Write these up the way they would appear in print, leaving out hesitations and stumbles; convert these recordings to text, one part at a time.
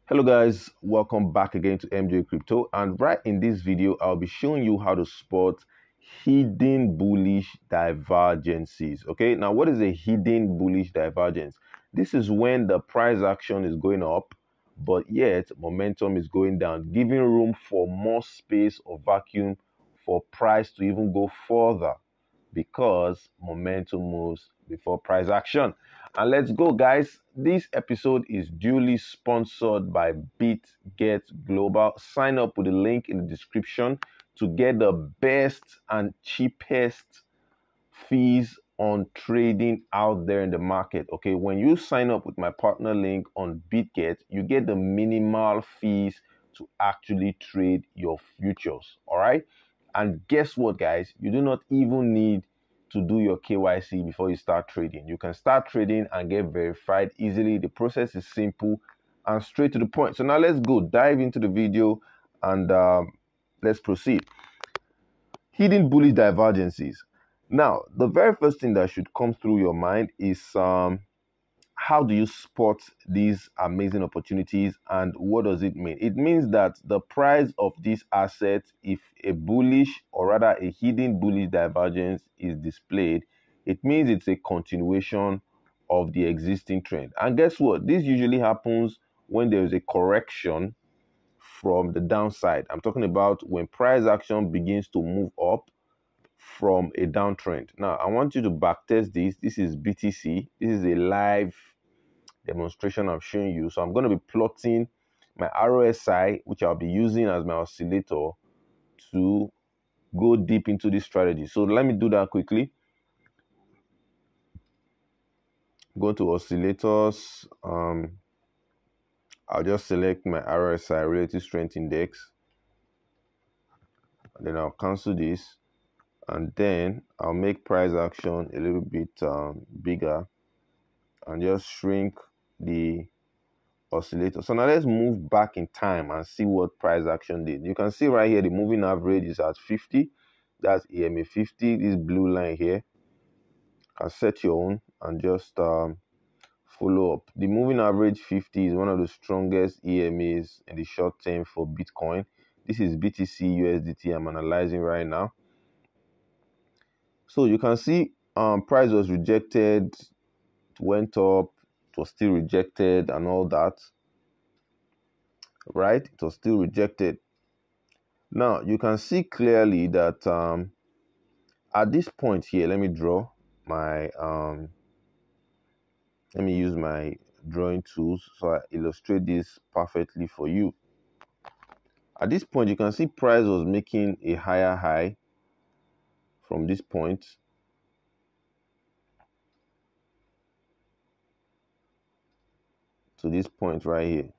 Hello guys, welcome back again to Emjay Crypto, and right in this video I'll be showing you how to spot hidden bullish divergences. Okay, now what is a hidden bullish divergence? This is when the price action is going up but yet momentum is going down, giving room for more space or vacuum for price to even go further because momentum moves before price action. And let's go, guys. This episode is duly sponsored by BITGET Global. Sign up with the link in the description to get the best and cheapest fees on trading out there in the market. Okay, when you sign up with my partner link on BITGET, you get the minimal fees to actually trade your futures. All right, and guess what, guys? You do not even need to do your KYC before you start trading. You can start trading and get verified easily. The process is simple and straight to the point. So now let's go dive into the video and let's proceed. Hidden bullish divergences. Now, the very first thing that should come through your mind is how do you spot these amazing opportunities and what does it mean? It means that the price of this asset, if a bullish or rather a hidden bullish divergence is displayed, it means it's a continuation of the existing trend. And guess what? This usually happens when there is a correction from the downside. I'm talking about when price action begins to move up from a downtrend. Now, I want you to backtest this. This is BTC. This is a live demonstration I'm showing you. So I'm going to be plotting my RSI, which I'll be using as my oscillator to go deep into this strategy. So let me do that quickly. Go to oscillators. I'll just select my RSI, Relative Strength Index. And then I'll cancel this. And then I'll make price action a little bit bigger and just shrink the oscillator. So now let's move back in time and see what price action did. You can see right here the moving average is at 50. That's EMA 50. This blue line here. You can set your own and just follow up. The moving average 50 is one of the strongest EMAs in the short term for Bitcoin. This is BTC USDT I'm analyzing right now. So you can see price was rejected, it went up, it was still rejected and all that. Right? It was still rejected. Now you can see clearly that at this point here, let me draw my let me use my drawing tools so I illustrate this perfectly for you. At this point, you can see price was making a higher high from this point to this point right here.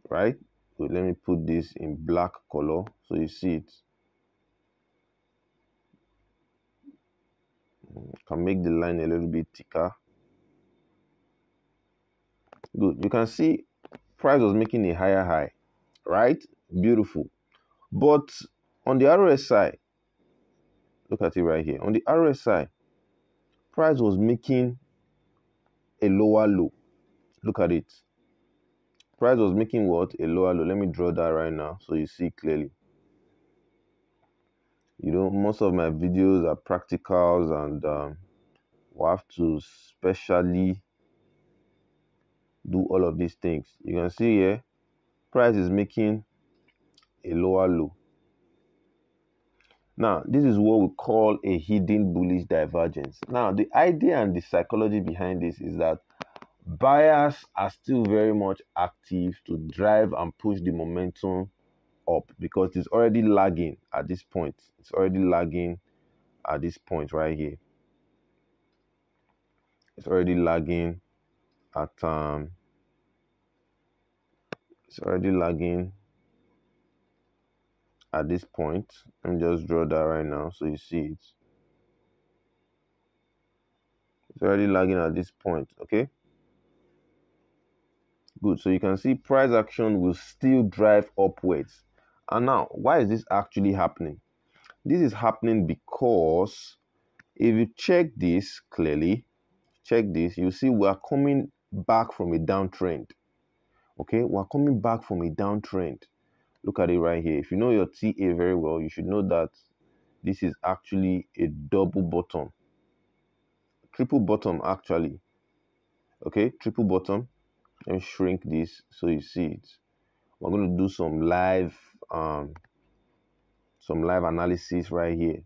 Right? So let me put this in black color so you see it. Can make the line a little bit thicker. Good. You can see price was making a higher high, right? Beautiful. But on the RSI, look at it right here. On the RSI, price was making a lower low. Look at it. Price was making what? A lower low. Let me draw that right now so you see clearly. You know, most of my videos are practicals and we'll have to specially do all of these things. You can see here, price is making a lower low. Now, this is what we call a hidden bullish divergence. Now, the idea and the psychology behind this is that buyers are still very much active to drive and push the momentum up because it's already lagging at this point. It's already lagging at this point right here. It's already lagging at this point. Let me just draw that right now so you see it. It's already lagging at this point, okay? Good. So you can see price action will still drive upwards. And now, why is this actually happening? This is happening because if you check this clearly, check this, you see we are coming back from a downtrend. Okay, we're coming back from a downtrend. Look at it right here. If you know your TA very well, you should know that this is actually a double bottom, triple bottom actually. Okay, triple bottom. Let me shrink this so you see it. We're going to do some live analysis right here.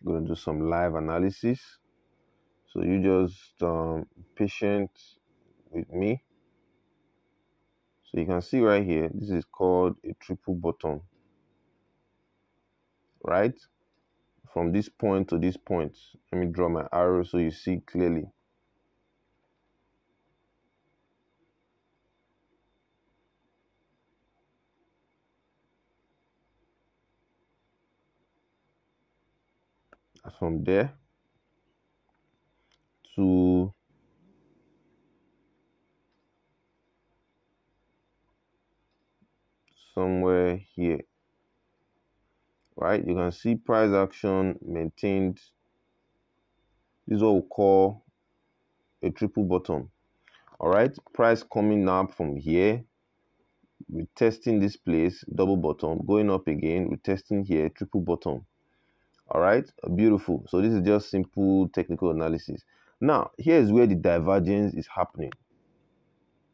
Going to do some live analysis. So you just patient with me. So you can see right here, this is called a triple bottom, right? From this point to this point. Let me draw my arrow so you see clearly. From there to somewhere here, right? You can see price action maintained. This is what we call a triple bottom. All right, price coming up from here, we're testing this place, double bottom, going up again, we're testing here, triple bottom. All right, beautiful. So this is just simple technical analysis. Now here is where the divergence is happening.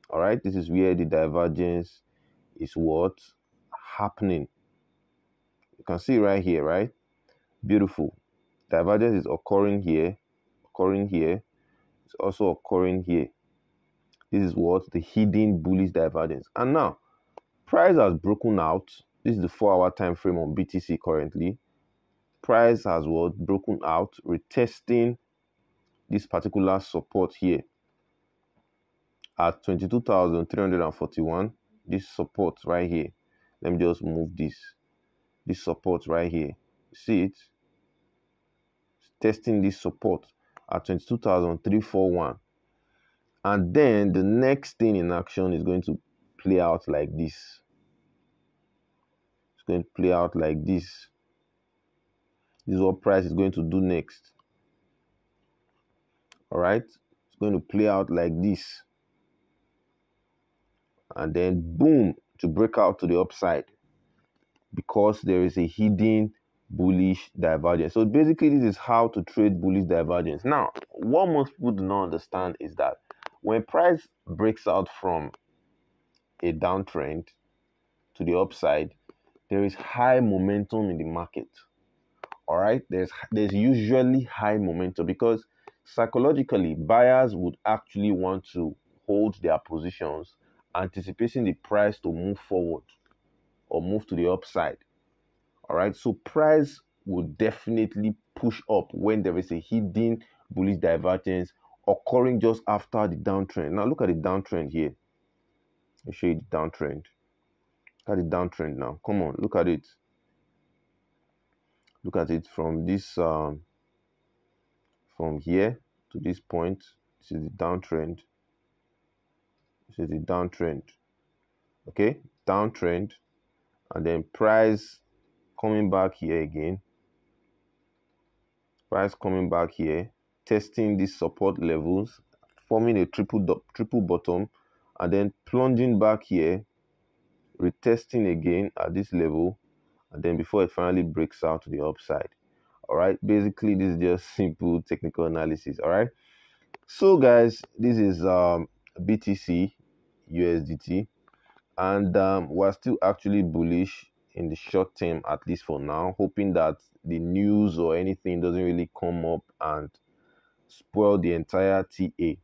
All right, this is where the divergence is what happening. You can see right here, right? Beautiful. Divergence is occurring here, it's also occurring here. This is what the hidden bullish divergence. And now price has broken out. This is the 4-hour time frame on BTC currently. Price has what broken out, retesting this particular support here at 22,341. This support right here. Let me just move this support right here. See it? Testing this support at 22,341. And then the next thing in action is going to play out like this. It's going to play out like this. This is what price is going to do next. All right, it's going to play out like this, and then boom, to break out to the upside, because there is a hidden bullish divergence. So basically this is how to trade bullish divergence. Now what most people do not understand is that when price breaks out from a downtrend to the upside, there is high momentum in the market. All right, there's usually high momentum because psychologically buyers would actually want to hold their positions, anticipating the price to move forward or move to the upside. All right, so price will definitely push up when there is a hidden bullish divergence occurring just after the downtrend. Now look at the downtrend here. I'll show you the downtrend. Look at the downtrend now. Come on, look at it. Look at it from this from here to this point. This is the downtrend. This is the downtrend. Okay, downtrend, and then price coming back here again. Price coming back here, testing these support levels, forming a triple bottom, and then plunging back here, retesting again at this level, and then before it finally breaks out to the upside. All right, basically this is just simple technical analysis. All right, so guys, this is BTC USDT, and we're still actually bullish in the short term, at least for now, hoping that the news or anything doesn't really come up and spoil the entire TA.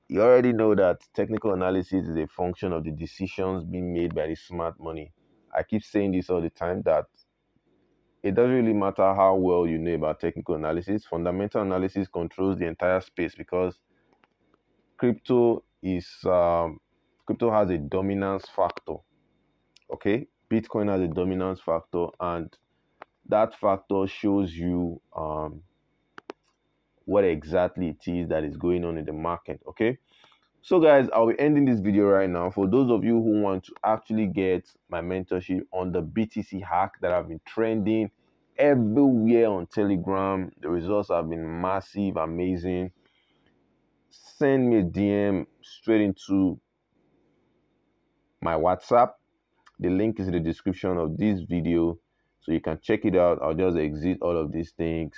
You already know that technical analysis is a function of the decisions being made by the smart money. I keep saying this all the time, that it doesn't really matter how well you know about technical analysis. Fundamental analysis controls the entire space, because crypto has a dominance factor. Okay, Bitcoin has a dominance factor, and that factor shows you what exactly it is that is going on in the market. Okay, so guys, I'll be ending this video right now. For those of you who want to actually get my mentorship on the BTC hack that have been trending everywhere on Telegram. The results have been massive, amazing. Send me a DM straight into my WhatsApp. The link is in the description of this video, so you can check it out. I'll just exit all of these things.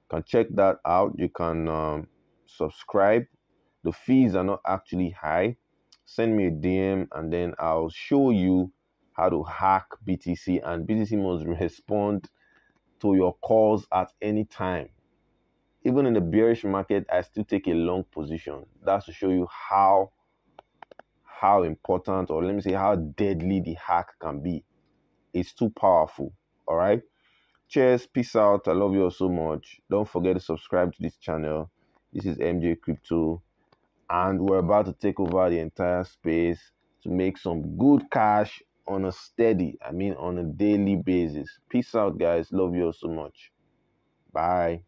You can check that out. You can subscribe. The fees are not actually high. Send me a DM and then I'll show you how to hack BTC, and BTC must respond to your calls at any time. Even in the bearish market, I still take a long position. That's to show you how important, or let me say how deadly the hack can be. It's too powerful. All right. Cheers. Peace out. I love you all so much. Don't forget to subscribe to this channel. This is MJ Crypto, and we're about to take over the entire space to make some good cash on a steady, on a daily basis. Peace out, guys. Love you all so much. Bye.